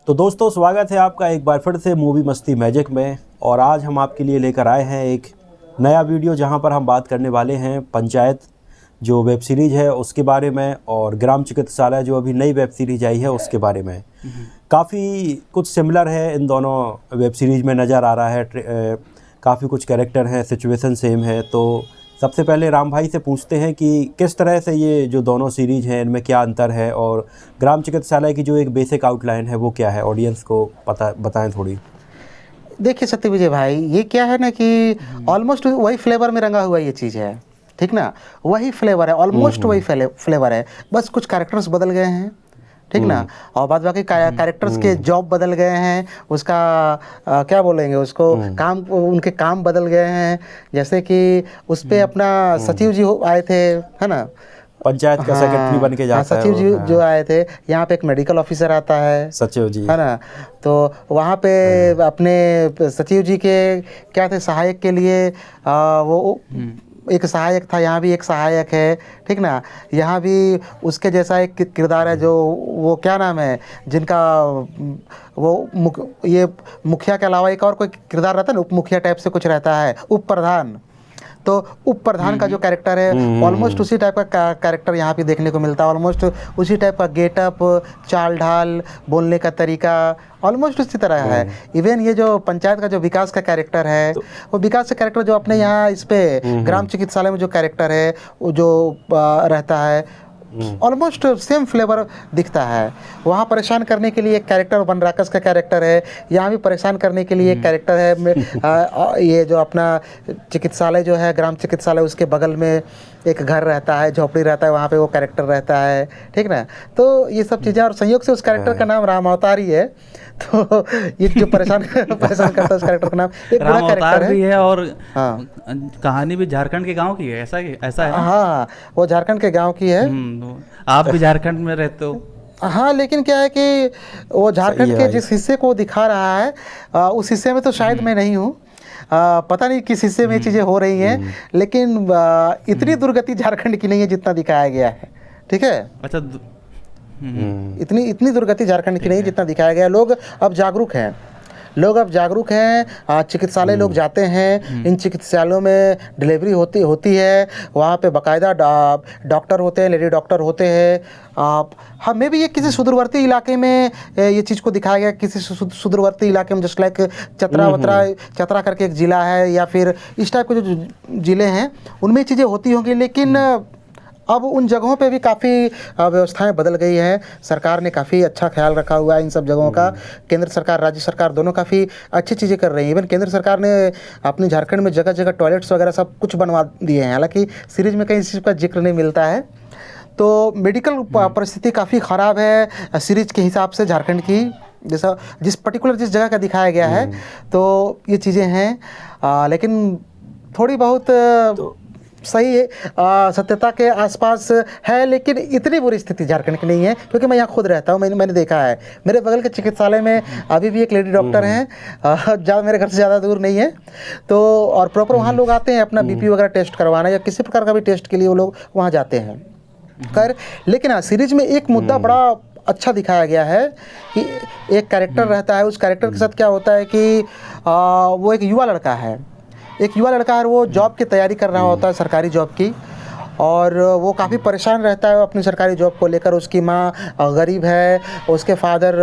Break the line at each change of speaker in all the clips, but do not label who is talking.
तो दोस्तों, स्वागत है आपका एक बार फिर से मूवी मस्ती मैजिक में। और आज हम आपके लिए लेकर आए हैं एक नया वीडियो, जहां पर हम बात करने वाले हैं पंचायत जो वेब सीरीज़ है उसके बारे में, और ग्राम चिकित्सालय जो अभी नई वेब सीरीज़ आई है उसके बारे में। काफ़ी कुछ सिमिलर है इन दोनों वेब सीरीज़ में नज़र आ रहा है। काफ़ी कुछ कैरेक्टर हैं, सिचुएशन सेम है। तो सबसे पहले राम भाई से पूछते हैं कि किस तरह से ये जो दोनों सीरीज़ हैं इनमें क्या अंतर है, और ग्राम चिकित्सालय की जो एक बेसिक आउटलाइन है वो क्या है, ऑडियंस को बताएं थोड़ी।
देखिए सत्य विजय भाई, ये क्या है ना कि ऑलमोस्ट वही फ्लेवर में रंगा हुआ ये चीज़ है, ठीक ना। वही फ्लेवर है, ऑलमोस्ट वही फ्लेवर है, बस कुछ कैरेक्टर्स बदल गए हैं, ठीक ना। और बाद बाकी कैरेक्टर्स के जॉब बदल गए हैं, उसका क्या बोलेंगे उसको, काम, उनके काम बदल गए हैं। जैसे कि उस पे अपना सचिव जी आए थे, है ना,
पंचायत का सेक्रेटरी बन के जाता है
सचिव जी जो आए थे। यहाँ पे एक मेडिकल ऑफिसर आता है,
सचिव जी,
है ना। तो वहाँ पे अपने सचिव जी के क्या थे, सहायक के लिए वो एक सहायक था, यहाँ भी एक सहायक है, ठीक ना। यहाँ भी उसके जैसा एक किरदार है, जो वो क्या नाम है जिनका ये मुखिया के अलावा एक और कोई किरदार रहता है ना, उप मुखिया टाइप से कुछ रहता है, उप प्रधान। तो उप प्रधान का जो कैरेक्टर है ऑलमोस्ट उसी टाइप का कैरेक्टर यहाँ पे देखने को मिलता है। ऑलमोस्ट उसी टाइप का गेटअप, चाल ढाल, बोलने का तरीका ऑलमोस्ट उसी तरह है। इवन ये जो पंचायत का जो विकास का कैरेक्टर है, वो विकास का कैरेक्टर जो अपने यहाँ इस पे ग्राम चिकित्सालय में जो कैरेक्टर है वो जो रहता है, ऑलमोस्ट सेम फ्लेवर दिखता है। वहाँ परेशान करने के लिए एक कैरेक्टर वन राकस का कैरेक्टर है, यहाँ भी परेशान करने के लिए एक कैरेक्टर है। ये जो अपना चिकित्सालय जो है, ग्राम चिकित्सालय, उसके बगल में एक घर रहता है, झोपड़ी रहता है, वहाँ पे वो कैरेक्टर रहता है, ठीक ना। तो ये सब चीज़ें, और संयोग से उस कैरेक्टर का नाम राम अवतार ही है। तो ये जो परेशान करता है उस कैरेक्टर का नाम एक बड़ा कैरेक्टर
भी है। और कहानी भी झारखंड के गांव की है, ऐसा है।
हाँ, वो झारखंड के गांव की है।
आप भी झारखंड में रहते हो।
हाँ, लेकिन क्या है कि वो झारखंड के जिस हिस्से को दिखा रहा है उस हिस्से में तो शायद मैं नहीं हूँ। पता नहीं किस हिस्से में ये चीज़ें हो रही हैं, लेकिन इतनी दुर्गति झारखंड की नहीं है जितना दिखाया गया है, ठीक है।
अच्छा,
इतनी दुर्गति झारखंड की नहीं जितना दिखाया गया। लोग अब जागरूक हैं, चिकित्सालय लोग जाते हैं, इन चिकित्सालयों में डिलीवरी होती है, वहाँ पे बाकायदा डॉक्टर होते हैं, लेडी डॉक्टर होते हैं। हमें भी ये किसी सुदूरवर्ती इलाके में ये चीज़ को दिखाया गया, किसी सुदूरवर्ती इलाके में, जस्ट लाइक चतरा करके एक ज़िला है, या फिर इस टाइप के जो ज़िले हैं उनमें चीज़ें होती होंगी। लेकिन अब उन जगहों पे भी काफ़ी व्यवस्थाएं बदल गई हैं। सरकार ने काफ़ी अच्छा ख्याल रखा हुआ है इन सब जगहों का। केंद्र सरकार, राज्य सरकार दोनों काफ़ी अच्छी चीज़ें कर रही हैं। इवन केंद्र सरकार ने अपने झारखंड में जगह जगह टॉयलेट्स वगैरह सब कुछ बनवा दिए हैं। हालांकि सीरीज में कहीं इस चीज़ का जिक्र नहीं मिलता है। तो मेडिकल परिस्थिति काफ़ी ख़राब है सीरीज के हिसाब से झारखंड की, जैसा जिस जगह का दिखाया गया है। तो ये चीज़ें हैं, लेकिन थोड़ी बहुत सही है, सत्यता के आसपास है, लेकिन इतनी बुरी स्थिति झारखंड की नहीं है, क्योंकि मैं यहाँ खुद रहता हूँ, मैंने देखा है। मेरे बगल के चिकित्सालय में अभी भी एक लेडी डॉक्टर हैं, मेरे घर से ज़्यादा दूर नहीं है। तो और प्रॉपर वहाँ लोग आते हैं अपना बीपी वगैरह टेस्ट करवाना, या किसी प्रकार का भी टेस्ट के लिए वो लोग वहाँ जाते हैं। खैर, लेकिन हाँ, सीरीज में एक मुद्दा बड़ा अच्छा दिखाया गया है कि एक कैरेक्टर रहता है, उस कैरेक्टर के साथ क्या होता है कि वो एक युवा लड़का है, वो जॉब की तैयारी कर रहा होता है, सरकारी जॉब की, और वो काफ़ी परेशान रहता है अपनी सरकारी जॉब को लेकर। उसकी माँ गरीब है, उसके फादर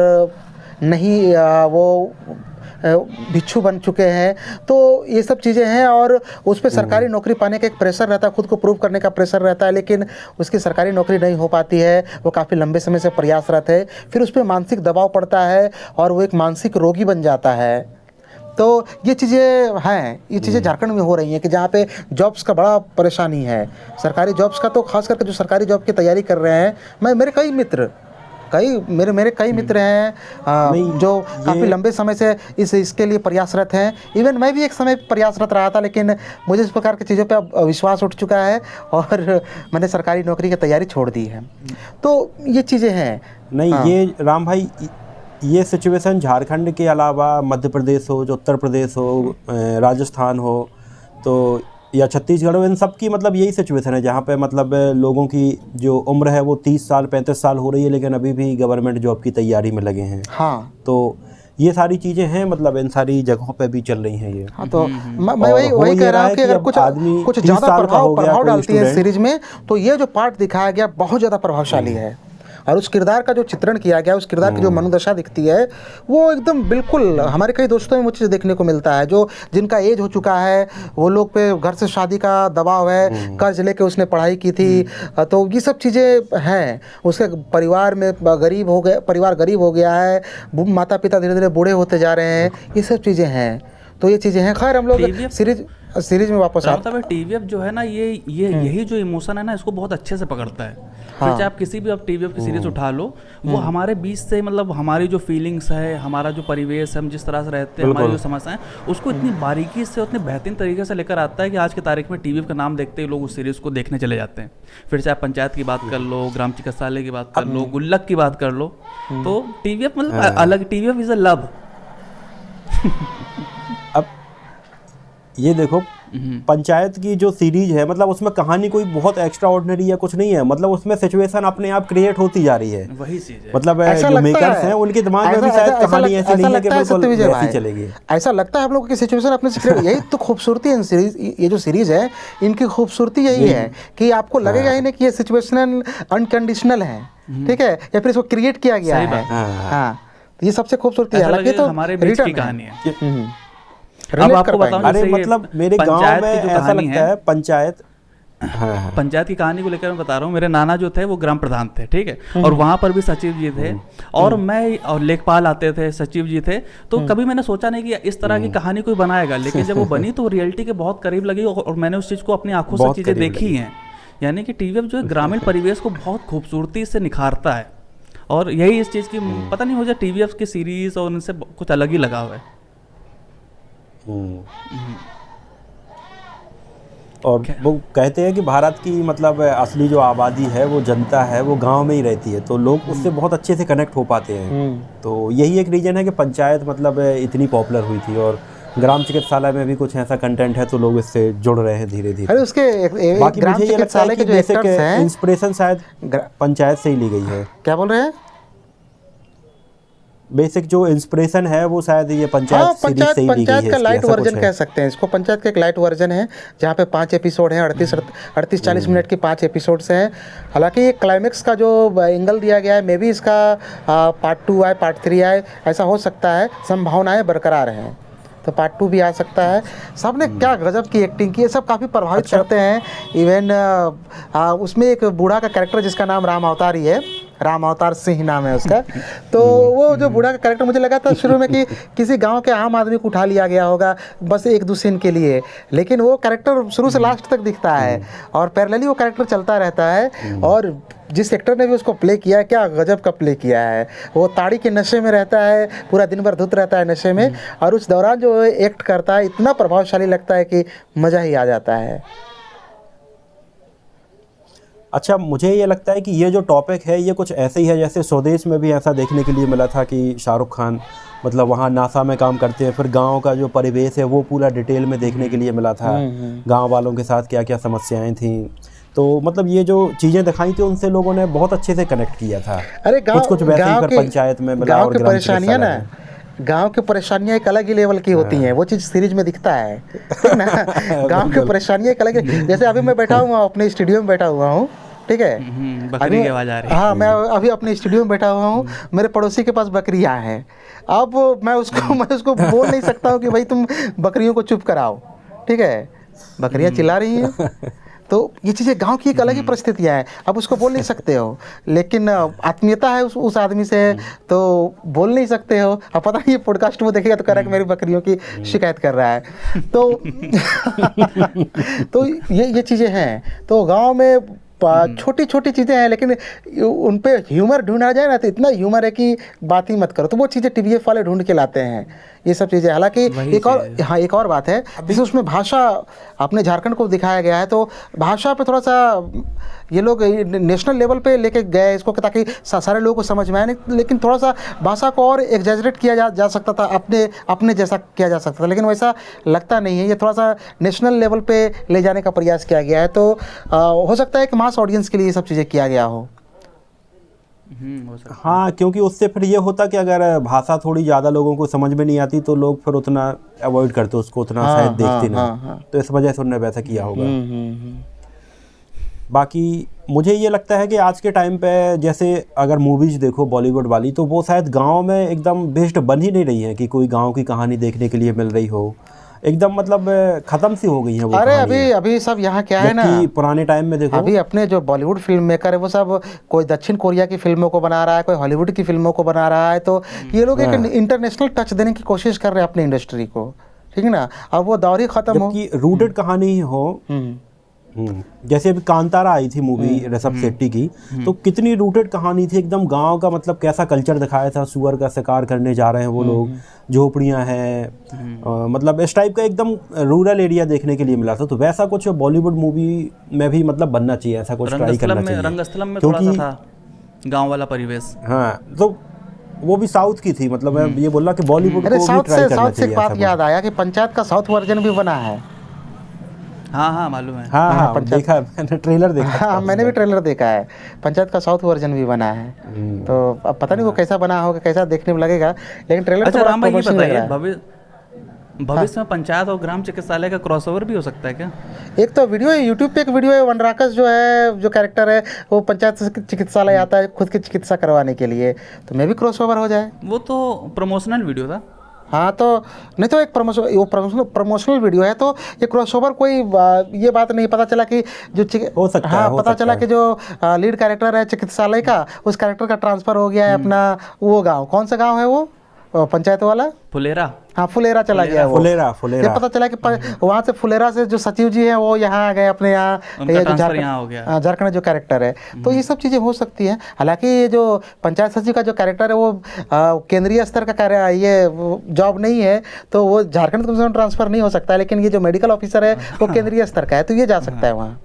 नहीं, वो भिक्षु बन चुके हैं। तो ये सब चीज़ें हैं, और उस पर सरकारी नौकरी पाने का एक प्रेशर रहता है, खुद को प्रूव करने का प्रेशर रहता है, लेकिन उसकी सरकारी नौकरी नहीं हो पाती है। वो काफ़ी लंबे समय से प्रयासरत है, फिर उस पर मानसिक दबाव पड़ता है और वो एक मानसिक रोगी बन जाता है। तो ये चीज़ें हैं, ये चीज़ें झारखंड में हो रही हैं कि जहाँ पे जॉब्स का बड़ा परेशानी है, सरकारी जॉब्स का। तो खास करके जो सरकारी जॉब की तैयारी कर रहे हैं, मेरे कई मित्र हैं जो काफ़ी लंबे समय से इसके लिए प्रयासरत हैं। इवन मैं भी एक समय प्रयासरत रहा था, लेकिन मुझे इस प्रकार की चीज़ों पे अब विश्वास उठ चुका है और मैंने सरकारी नौकरी की तैयारी छोड़ दी है। तो ये चीज़ें हैं।
नहीं, ये राम भाई, ये सिचुएशन झारखंड के अलावा मध्य प्रदेश हो, जो उत्तर प्रदेश हो, राजस्थान हो, तो या छत्तीसगढ़ में, इन सब की मतलब यही सिचुएशन है जहाँ पे मतलब लोगों की जो उम्र है वो 30 साल 35 साल हो रही है, लेकिन अभी भी गवर्नमेंट जॉब की तैयारी में लगे हैं।
हाँ,
तो ये सारी चीज़ें हैं, मतलब इन सारी जगहों पे भी चल रही हैं ये।
हाँ, तो मैं
और
वही
हो
वही
ये
कह रहा
रहा
हूँ
है
कि
कि
अगर
अब
कुछ
आदमी
कुछ
30
ज़्यादा
साल का हो गया
प्रभाव
कोई
डालती है
स्टूडेंट।
सीरीज में, तो ये जो पार्ट दिखाया गया बहुत ज़्यादा प्रभावशाली है। और उस किरदार का जो चित्रण किया गया, उस किरदार की जो मनोदशा दिखती है, वो एकदम बिल्कुल हमारे कई दोस्तों में वो चीज़ देखने को मिलता है, जो जिनका एज हो चुका है, वो लोग पे घर से शादी का दबाव है, कर्ज लेके उसने पढ़ाई की थी, तो ये सब चीज़ें हैं। उसके परिवार में गरीब हो गए, परिवार गरीब हो गया है, माता पिता धीरे धीरे बूढ़े होते जा रहे हैं, ये सब चीज़ें हैं। तो ये चीज़ें हैं। खैर हम लोग सीरीज में वापस आते
हैं। टीवीएफ जो है ना, ये यही जो इमोशन है ना, इसको बहुत अच्छे से पकड़ता है। फिर चाहे आप किसी भी आप टीवीएफ की सीरीज उठा लो, वो हमारे बीच से मतलब हमारी जो फीलिंग्स है, हमारा जो परिवेश है, हम जिस तरह से रहते हैं, हमारी जो समस्याएं, उसको इतनी बारीकी से, उतनी बेहतरीन तरीके से लेकर आता है कि आज की तारीख में टीवीएफ का नाम देखते ही लोग उस सीरीज को देखने चले जाते हैं। फिर चाहे पंचायत की बात कर लो, ग्राम चिकित्सालय की बात कर लो, गुल्लक की बात कर लो, तो टीवीएफ मतलब अलग, टीवीएफ इज अ लव।
अब ये देखो, पंचायत की जो सीरीज है, मतलब उसमें कहानी कोई बहुत एक्स्ट्रा ऑर्डिनरी या कुछ नहीं है, मतलब उसमें सिचुएशन अपने आप क्रिएट होती जा रही है।
वही चीज है।
मतलब जो मेकर्स हैं उनके दिमाग में भी शायद कहानी ऐसी नहीं है कि बिल्कुल वैसी चलेगी।
ऐसा लगता है हम लोगों की सिचुएशन अपने से क्रिएट। यही तो खूबसूरती है सीरीज, ये जो सीरीज है इनकी खूबसूरती यही है कि आपको लगेगा ही नहीं कि ये सिचुएशनल अनकंडीशनल है, ठीक है, या फिर इसको क्रिएट किया गया है। हाँ, ये सबसे खूबसूरती है। हालांकि तो
हमारे बीच की कहानी है।
अब आपको बताऊं,
अरे मतलब मेरे गांव में ऐसा लगता है पंचायत,
पंचायत की कहानी को लेकर मैं बता रहा हूँ। मेरे नाना जो थे वो ग्राम प्रधान थे, ठीक है, और वहाँ पर भी सचिव जी थे, और मैं और लेखपाल आते थे, सचिव जी थे। तो कभी मैंने सोचा नहीं कि इस तरह की कहानी कोई बनाएगा, लेकिन जब वो बनी तो रियलिटी के बहुत करीब लगी, और मैंने उस चीज़ को अपनी आंखों से चीज़ें देखी हैं। यानी कि टीवीएफ जो है ग्रामीण परिवेश को बहुत खूबसूरती से निखारता है, और यही इस चीज़ की पता नहीं मुझे टीवीएफ की सीरीज और उनसे कुछ अलग ही लगाव है।
और वो कहते हैं कि भारत की मतलब असली जो आबादी है, वो जनता है, वो गांव में ही रहती है, तो लोग उससे बहुत अच्छे से कनेक्ट हो पाते हैं। तो यही एक रीज़न है कि पंचायत मतलब इतनी पॉपुलर हुई थी, और ग्राम चिकित्सालय में भी कुछ ऐसा कंटेंट है तो लोग इससे जुड़ रहे हैं धीरे धीरे।
अरे उसके
बाकी मुझे ये लगता है कि बेसिक इंस्पिरेशन शायद पंचायत से ही ली गई है।
क्या बोल रहे हैं?
बेसिक जो इंस्पिरेशन है वो शायद ये पंचायत सीरीज से ही ली गई है।
पंचायत का लाइट वर्जन कह सकते हैं इसको। पंचायत का एक लाइट वर्जन है जहाँ पे 5 एपिसोड हैं, 38-40 मिनट की 5 एपिसोड्स हैं। हालांकि ये क्लाइमेक्स का जो एंगल दिया गया है, मे बी इसका पार्ट 2 आए, पार्ट 3 आए, ऐसा हो सकता है, संभावनाएं बरकरार हैं। तो पार्ट 2 भी आ सकता है। सब ने क्या गजब की एक्टिंग की है, सब काफ़ी प्रभावित करते हैं। इवन उसमें एक बूढ़ा का कैरेक्टर जिसका नाम राम अवतार ही है, राम अवतार सिंह नाम है उसका। तो वो जो बूढ़ा का कैरेक्टर, मुझे लगा था शुरू में कि किसी गांव के आम आदमी को उठा लिया गया होगा बस एक दो सीन के लिए, लेकिन वो कैरेक्टर शुरू से लास्ट तक दिखता है और पैरेलली वो कैरेक्टर चलता रहता है। और जिस एक्टर ने भी उसको प्ले किया है, क्या गजब का प्ले किया है। वो ताड़ी के नशे में रहता है, पूरा दिन भर धुत रहता है नशे में, और उस दौरान जो एक्ट करता है इतना प्रभावशाली लगता है कि मज़ा ही आ जाता है।
अच्छा, मुझे ये लगता है कि ये जो टॉपिक है ये कुछ ऐसे ही है जैसे स्वदेश में भी ऐसा देखने के लिए मिला था कि शाहरुख खान मतलब वहाँ नासा में काम करते हैं, फिर गांव का जो परिवेश है वो पूरा डिटेल में देखने के लिए मिला था, गांव वालों के साथ क्या क्या समस्याएं थीं। तो मतलब ये जो चीज़ें दिखाई थी उनसे लोगों ने बहुत अच्छे से कनेक्ट किया था।
अरे
कुछ वैसे ही फिर पंचायत में मिला।
गाँव की परेशानियाँ ना, गांव की परेशानियाँ एक अलग ही लेवल की होती हैं, वो चीज़ सीरीज में दिखता है ना। गांव की परेशानियाँ एक अलग, जैसे अभी मैं बैठा हुआ अपने स्टूडियो में बैठा हुआ हूँ, ठीक है,
बकरी की आवाज़ आ रही है।
हाँ, मैं अभी अपने स्टूडियो में बैठा हुआ हूँ, मेरे पड़ोसी के पास बकरियाँ हैं। अब मैं उसको बोल नहीं सकता हूँ कि भाई तुम बकरियों को चुप कराओ, ठीक है, बकरियाँ चिल्ला रही हैं। तो ये चीज़ें गांव की एक अलग ही परिस्थितियाँ हैं, अब उसको बोल नहीं सकते हो, लेकिन आत्मीयता है उस आदमी से तो बोल नहीं सकते हो। अब पता नहीं ये पॉडकास्ट वो देखेगा तो कह रहा है कि मेरी बकरियों की शिकायत कर रहा है। तो तो ये चीज़ें हैं। तो गांव में छोटी छोटी चीज़ें हैं, लेकिन उन पे ह्यूमर ढूंढा जाए ना तो इतना ह्यूमर है कि बात ही मत करो। तो वो चीज़ें टीवीएफ वाले ढूंढ के लाते हैं ये सब चीज़ें। हालांकि एक और बात है, जैसे उसमें भाषा अपने झारखंड को दिखाया गया है, तो भाषा पे थोड़ा सा ये लोग नेशनल लेवल पे लेके गए इसको ताकि सारे लोगों को समझ में आए, लेकिन थोड़ा सा भाषा को और एग्जैजरेट किया जा सकता था, अपने जैसा किया जा सकता था, लेकिन वैसा लगता नहीं है। ये थोड़ा सा नेशनल लेवल पे ले जाने का प्रयास किया गया है, तो हो सकता है कि मास ऑडियंस के लिए ये सब चीज़ें किया गया हो।
हो सकता है।
हाँ, क्योंकि उससे फिर ये होता कि अगर भाषा थोड़ी ज़्यादा लोगों को समझ में नहीं आती तो लोग फिर उतना अवॉइड करते उसको, उतना शायद देखते ना। तो इस वजह से उन्होंने वैसा किया होगा। बाकी मुझे ये लगता है कि आज के टाइम पे जैसे अगर मूवीज़ देखो बॉलीवुड वाली, तो वो शायद गांव में एकदम बेस्ड बन ही नहीं रही हैं कि कोई गांव की कहानी देखने के लिए मिल रही हो, एकदम मतलब ख़त्म सी हो गई है वो।
अरे अभी सब यहाँ क्या है ना,
पुराने टाइम में देखो
अभी अपने जो बॉलीवुड फिल्म मेकर है वो सब कोई दक्षिण कोरिया की फिल्मों को बना रहा है, कोई हॉलीवुड की फिल्मों को बना रहा है, तो ये लोग एक इंटरनेशनल टच देने की कोशिश कर रहे हैं अपनी इंडस्ट्री को, ठीक है ना। अब वो दौर ही खत्म हो,
रूटेड कहानी ही हो। जैसे अभी कांतारा आई थी मूवी ऋषभ शेट्टी की, तो कितनी रूटेड कहानी थी एकदम, गांव का मतलब कैसा कल्चर दिखाया था, सुअर का शिकार करने जा रहे हैं वो लोग, झोपड़ियां हैं, मतलब इस टाइप का एकदम रूरल एरिया देखने के लिए मिला था। तो वैसा कुछ बॉलीवुड मूवी में भी मतलब बनना चाहिए, ऐसा कुछ ट्राई करना चाहिए।
रंगस्थलम में थोड़ा सा था गांव वाला परिवेश।
हाँ, तो वो भी साउथ की थी, मतलब मैं ये बोल रहा कि बॉलीवुड को भी ट्राई करना चाहिए।
साउथ से एक बात याद आया कि पंचायत का साउथ वर्जन भी बना है।
हाँ मालूम है।
हाँ देखा, मैंने ट्रेलर देखा।
हाँ, मैंने भी ट्रेलर देखा है। पंचायत का साउथ वर्जन भी बना है, तो अब पता नहीं वो कैसा बना होगा, कैसा देखने में लगेगा, लेकिन ट्रेलर
अच्छा,
तो
राम भाई ये
प्रमोशन लग रहा है।
भविष्य में पंचायत और ग्राम चिकित्सालय का क्रॉसओवर भी हो सकता है क्या?
एक तो वीडियो है यूट्यूब पे, एक वीडियो है वनराकस जो है, जो कैरेक्टर है वो पंचायत चिकित्सालय आता है खुद की चिकित्सा करवाने के लिए, तो मैं भी क्रॉसओवर हो जाए।
वो तो प्रमोशनल वीडियो था।
हाँ, तो नहीं तो एक प्रमोशनल वीडियो है, तो ये क्रॉसओवर कोई ये बात नहीं। पता चला कि जो
हो सकता है,
पता चला कि जो लीड कैरेक्टर है चिकित्सालय का, उस कैरेक्टर का ट्रांसफर हो गया है अपना वो गांव, कौन सा गांव है वो पंचायत वाला?
फुलेरा।
हाँ, फुलेरा चला गया वो।
फुलेरा
ये पता चला कि वहाँ से फुलेरा से जो सचिव जी हैं वो यहाँ आ गए अपने यहाँ,
उनका ट्रांसफर यहाँ हो गया।
झारखंड जो कैरेक्टर है, तो ये सब चीज़ें हो सकती हैं। हालांकि ये जो पंचायत सचिव का जो कैरेक्टर है वो केंद्रीय स्तर का ये जॉब नहीं है, तो वो झारखंड में ट्रांसफर नहीं हो सकता है, लेकिन ये जो मेडिकल ऑफिसर है वो केंद्रीय स्तर का है, तो ये जा सकता है वहाँ।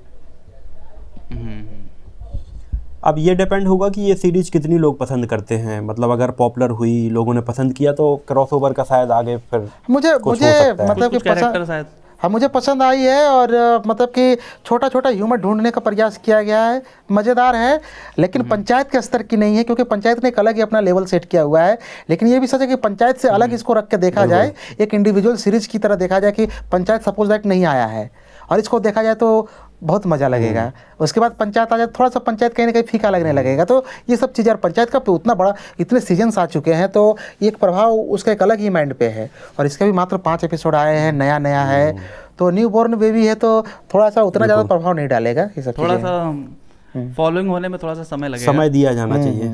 अब ये डिपेंड होगा कि ये सीरीज कितनी लोग पसंद करते हैं, मतलब अगर पॉपुलर हुई, लोगों ने पसंद किया, तो क्रॉसओवर का शायद आगे फिर
मुझे मतलब कि
पसंद,
हाँ मुझे पसंद आई है, और मतलब कि छोटा छोटा ह्यूमर ढूंढने का प्रयास किया गया है, मज़ेदार है, लेकिन पंचायत के स्तर की नहीं है, क्योंकि पंचायत ने एक अलग ही अपना लेवल सेट किया हुआ है। लेकिन ये भी सच है कि पंचायत से अलग इसको रख के देखा जाए, एक इंडिविजुअल सीरीज की तरह देखा जाए कि पंचायत सपोज दैट नहीं आया है, और इसको देखा जाए तो बहुत मज़ा लगेगा। उसके बाद पंचायत आ जाए, थोड़ा सा पंचायत कहीं ना कहीं फीका लगने लगेगा। तो ये सब चीज़ें, और पंचायत का उतना बड़ा, इतने सीजन्स आ चुके हैं, तो एक प्रभाव उसका एक अलग ही माइंड पे है। और इसके भी मात्र 5 एपिसोड आए हैं, नया है, तो न्यू बॉर्न बेबी है, तो थोड़ा सा उतना ज़्यादा प्रभाव नहीं डालेगा। ये सब
थोड़ा सा फॉलोइंग होने में थोड़ा सा समय लगेगा,
समय दिया जाना चाहिए।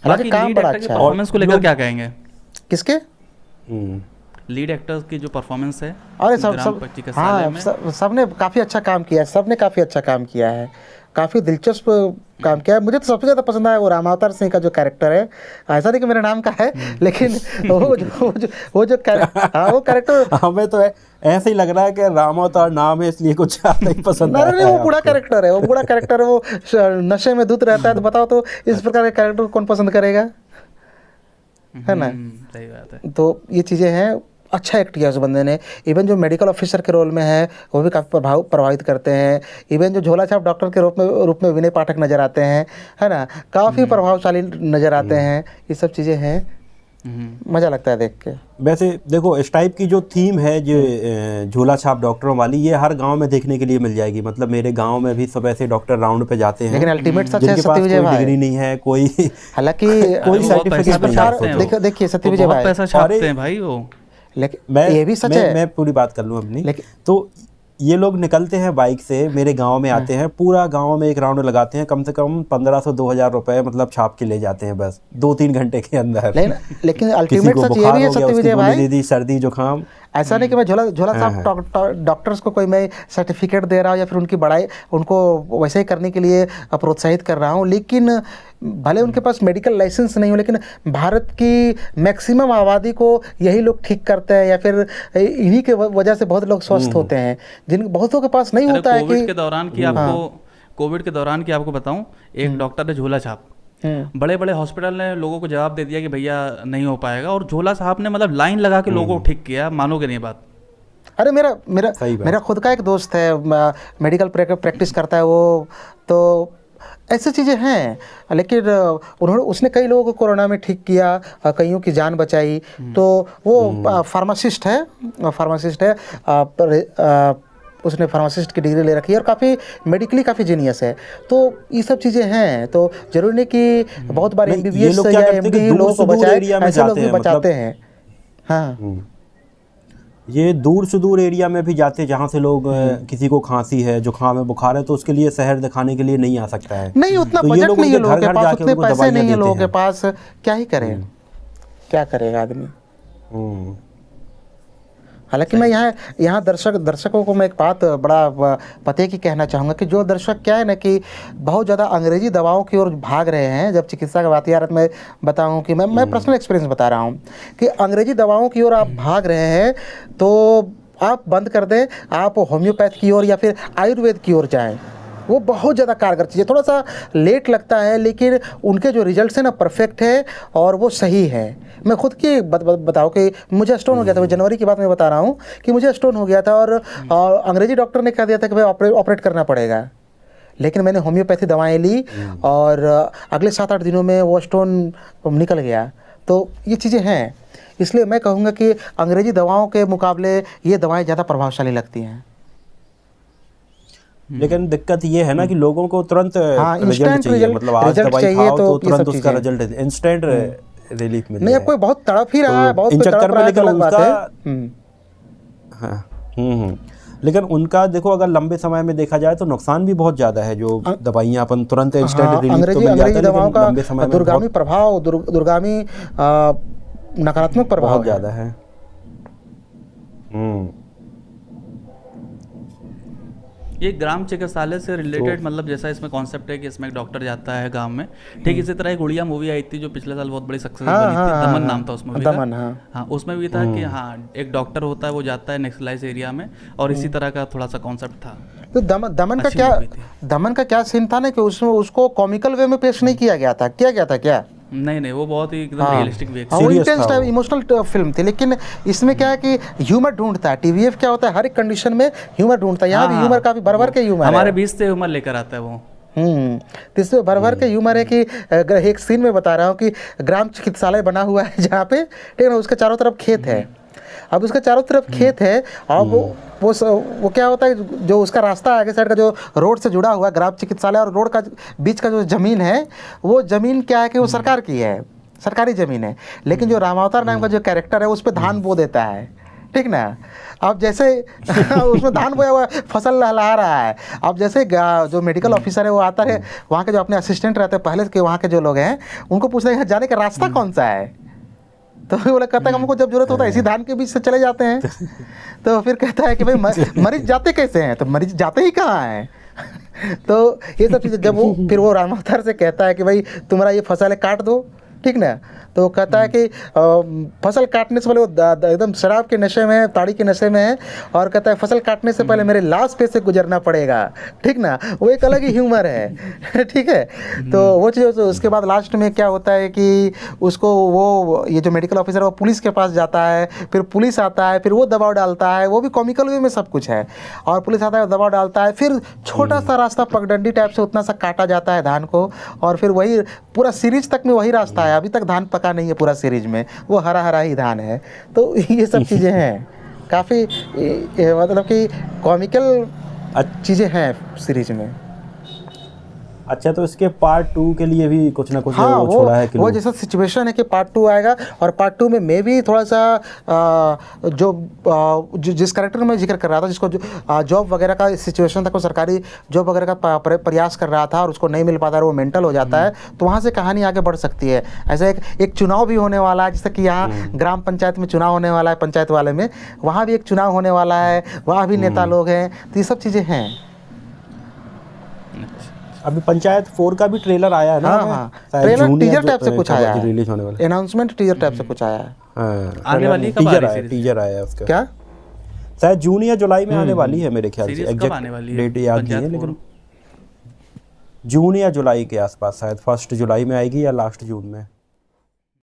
हालांकि काम बड़ा अच्छा है।
परफॉर्मेंस को लेकर क्या कहेंगे?
किसके?
लीड एक्टर्स की जो परफॉर्मेंस है।
अरे सबने काफ़ी अच्छा काम किया है, सबने काफ़ी अच्छा काम किया है, काफ़ी दिलचस्प काम किया है। मुझे तो सबसे ज़्यादा पसंद आया वो रामावतार सिंह का जो कैरेक्टर है, ऐसा नहीं कि मेरे नाम का है, लेकिन वो जो कैरेक्टर
हमें तो ऐसे ही लग रहा है कि रामावतार नाम है इसलिए कुछ ज़्यादा ही पसंद
है। वो बूढ़ा कैरेक्टर है, वो नशे में धुत रहता है, तो बताओ तो इस प्रकार के कैरेक्टर को कौन पसंद करेगा, है ना?
सही बात है।
तो ये चीज़ें हैं, अच्छा एक्ट किया उस बंदे ने। इवन जो मेडिकल ऑफिसर के रोल में है वो भी काफ़ी प्रभावित करते हैं। इवन जो झोला छाप डॉक्टर के रूप में विनय पाठक नज़र आते हैं, है ना, काफ़ी प्रभावशाली नज़र आते हैं। ये सब चीज़ें हैं, मज़ा लगता है देख के।
वैसे देखो, इस टाइप की जो थीम है जो झोला छाप डॉक्टरों वाली, ये हर गांव में देखने के लिए मिल जाएगी। मतलब मेरे गांव में भी सब ऐसे डॉक्टर राउंड पे जाते हैं,
लेकिन अल्टीमेट सच है
जिनके पास कोई डिग्री नहीं है, कोई
हालांकि
कोई सर्टिफिकेट।
देखिए सत्यविजय भाई
पैसा छापते हैं भाई वो,
लेकिन ये भी सच है।
मैं पूरी बात कर लूँ अपनी, तो ये लोग निकलते हैं बाइक से, मेरे गांव में आते हैं, पूरा गांव में एक राउंड लगाते हैं, कम से कम 1500-2000 रुपए मतलब छाप के ले जाते हैं बस 2-3 घंटे के अंदर।
लेकिन
किसी
अल्टीमेट
को
सच ये
बुखार
भी है
हो गया,
सत्य
उसकी
विजय
गोली
भाई,
दे दी, सर्दी जुकाम।
ऐसा नहीं कि मैं झोला साहब डॉक्टर्स को कोई मैं सर्टिफिकेट दे रहा हूँ या फिर उनकी बड़ाई उनको वैसे ही करने के लिए प्रोत्साहित कर रहा हूँ, लेकिन भले उनके पास मेडिकल लाइसेंस नहीं हो, लेकिन भारत की मैक्सिमम आबादी को यही लोग ठीक करते हैं, या फिर इन्हीं के वजह से बहुत लोग स्वस्थ होते हैं, जिन बहुतों के पास नहीं होता है।
कोविड के दौरान की कोविड के दौरान की आपको बताऊं, एक डॉक्टर ने झोला छाप, बड़े बड़े हॉस्पिटल ने लोगों को जवाब दे दिया कि भैया नहीं हो पाएगा, और झोला साहब ने मतलब लाइन लगा के लोगों को ठीक किया, मानोगे नहीं बात।
अरे मेरा खुद का एक दोस्त है, मेडिकल प्रैक्टिस करता है वो, तो ऐसी चीज़ें हैं, लेकिन उसने कई लोगों को कोरोना में ठीक किया, कईयों की जान बचाई, तो वो फार्मासिस्ट है, उसने फार्मासिस्ट की डिग्री ले रखी है और काफ़ी मेडिकली काफ़ी जीनियस है। तो ये सब चीज़ें हैं, तो जरूरी नहीं कि बहुत बार MBBS या MD लोगों को बचाए, ऐसे लोग भी बचाते हैं। हाँ,
ये दूर सुदूर एरिया में भी जाते हैं, जहाँ से लोग किसी को खांसी है, जुकाम है, बुखार है, तो उसके लिए शहर दिखाने के लिए नहीं आ सकता है।
नहीं, उतना
तो
बजट नहीं है लोगों के पास, उतने पैसे नहीं है लोगों के पास, क्या ही करें, क्या करेगा आदमी। हालांकि मैं यहाँ दर्शकों को मैं एक बात बड़ा पते की कहना चाहूँगा कि जो दर्शक क्या है ना कि बहुत ज़्यादा अंग्रेजी दवाओं की ओर भाग रहे हैं। जब चिकित्सा की बात यार मैं बताऊँ कि मैं पर्सनल एक्सपीरियंस बता रहा हूँ कि अंग्रेजी दवाओं की ओर आप भाग रहे हैं, तो आप बंद कर दें, आप होम्योपैथ की ओर या फिर आयुर्वेद की ओर जाएँ। वो बहुत ज़्यादा कारगर चीज़ है, थोड़ा सा लेट लगता है, लेकिन उनके जो रिजल्ट्स हैं ना परफेक्ट है और वो सही है। मैं खुद की बताऊँ कि मुझे स्टोन हो गया था, मैं जनवरी की बात मैं बता रहा हूँ कि मुझे स्टोन हो गया था और अंग्रेजी डॉक्टर ने कह दिया था कि भाई ऑपरेट करना पड़ेगा, लेकिन मैंने होम्योपैथी दवाएँ ली और अगले 7-8 दिनों में वो स्टोन निकल गया। तो ये चीज़ें हैं, इसलिए मैं कहूँगा कि अंग्रेजी दवाओं के मुकाबले ये दवाएँ ज़्यादा प्रभावशाली लगती हैं।
लेकिन दिक्कत ये है ना कि लोगों को तुरंत रिजल्ट चाहिए, मतलब आज दवाई खाओ तो तुरंत उसका रिजल्ट, इंस्टेंट रिलीफ मिले।
नहीं, अब कोई बहुत तड़प ही रहा है, बहुत
इन चक्कर में, लेकिन
उनका
लेकिन उनका देखो, अगर लंबे समय में देखा जाए तो नुकसान भी बहुत ज़्यादा है। जो दवाइयाँ अपन तुरंत इंस्टेंट रिलीफ तो मिल जाता है, लेकिन लंबे समय में
दूरगामी प्रभाव, दूरगामी नकारात्मक प्रभाव
बहुत ज़्यादा है।
ये ग्राम चिकित्सालय से रिलेटेड मतलब जैसा इसमें कॉन्सेप्ट है कि इसमें एक डॉक्टर जाता है गांव में, ठीक इसी तरह एक उड़िया मूवी आई थी जो पिछले साल बहुत बड़ी सक्सेस बनी थी, दमन नाम था उस मूवी का। हाँ, उसमें भी था कि हाँ एक डॉक्टर होता है, वो जाता है नेक्सलाइज एरिया में, और इसी तरह का थोड़ा सा कॉन्सेप्ट था।
तो दमन का क्या सीन था ना कि उसमें उसको कॉमिकल वे में पेश नहीं किया गया था, क्या
नहीं, वो बहुत ही एकदम रियलिस्टिक वे,
वो इंटेंस टाइप इमोशनल फिल्म थी। लेकिन इसमें क्या है कि ह्यूमर ढूंढता है, TVF क्या होता है हर एक कंडीशन में ह्यूमर ढूंढता है। यहाँ भी ह्यूमर काफी भर के ह्यूमर
हमारे बीच से ह्यूमर लेकर आता है वो।
तो इसमें भर के ह्यूमर है कि एक सीन में बता रहा हूँ कि ग्राम चिकित्सालय बना हुआ है जहाँ पे, ठीक है ना, उसके चारों तरफ खेत है। अब उसके चारों तरफ खेत है और वो क्या होता है, जो उसका रास्ता आगे साइड का जो रोड से जुड़ा हुआ है, ग्राम चिकित्सालय और रोड का बीच का जो ज़मीन है, वो ज़मीन क्या है कि वो सरकार की है, सरकारी ज़मीन है। लेकिन जो रामावतार नाम का जो कैरेक्टर है उस पर धान बो देता है, ठीक ना। अब जैसे उसमें धान बोया हुआ फसल लहला रहा है, अब जैसे जो मेडिकल ऑफिसर है वो आता है, वहाँ के जो अपने असिस्टेंट रहते हैं पहले के वहाँ के जो लोग हैं, उनको पूछते हैं जाने का रास्ता कौन सा है, तो वो लोग कहता है हमको जब जरूरत होता है इसी धान के बीच से चले जाते हैं। तो फिर कहता है कि भाई मरीज जाते कैसे हैं, तो मरीज जाते ही कहाँ हैं। तो ये सब चीज़ें जब वो फिर वो रामावतार से कहता है कि भाई तुम्हारा ये फसल है काट दो, ठीक ना, तो कहता है कि फसल काटने से पहले वो एकदम शराब के नशे में है, ताड़ी के नशे में है, और कहता है फसल काटने से पहले मेरे लाश पे से गुजरना पड़ेगा, ठीक ना। वो एक अलग ही ह्यूमर है, ठीक है। तो वो चीज़, उसके बाद लास्ट में क्या होता है कि उसको वो ये जो मेडिकल ऑफिसर है वो पुलिस के पास जाता है, फिर पुलिस आता है, फिर वो दबाव डालता है, वो भी कॉमिकल वे में सब कुछ है, और पुलिस आता है दबाव डालता है, फिर छोटा सा रास्ता पगडंडी टाइप से उतना सा काटा जाता है धान को, और फिर वही पूरा सीरीज तक में वही रास्ता है। अभी तक धान पका नहीं है पूरा सीरीज में, वो हरा हरा ही धान है। तो ये सब चीज़ें हैं, काफ़ी मतलब कि कॉमिकल चीज़ें हैं सीरीज में।
अच्छा, तो इसके पार्ट 2 के लिए भी कुछ ना कुछ
हाँ,
वो छोड़ा है कि
वो जैसा सिचुएशन है कि पार्ट 2 आएगा, और पार्ट 2 में मैं भी थोड़ा सा जिस कैरेक्टर में जिक्र कर रहा था, जिसको जॉब वगैरह का सिचुएशन था, कोई सरकारी जॉब वगैरह का प्रयास कर रहा था और उसको नहीं मिल पाता, वो मेंटल हो जाता है, तो वहाँ से कहानी आगे बढ़ सकती है। ऐसा एक चुनाव भी होने वाला है, जैसे कि यहाँ ग्राम पंचायत में चुनाव होने वाला है, पंचायत वाले में वहाँ भी एक चुनाव होने वाला है, वहाँ भी नेता लोग हैं, तो ये सब चीज़ें हैं।
अभी पंचायत 4 का भी ट्रेलर आया है ना?
हाँ, ट्रेलर टीजर टाइप से कुछ आया है,
रिलीज होने वाला
अनाउंसमेंट टीजर टाइप से कुछ आया है।
है।
आने वाली है, कब आ रही है
टीजर आया है उसका।
क्या
शायद जून या जुलाई में आने वाली है मेरे ख्याल से,
सीरीज कब आने वाली है?
डेट याद नहीं है,
पंचायत
लेकिन जून या जुलाई के आसपास, शायद 1 जुलाई में आएगी या लास्ट जून में।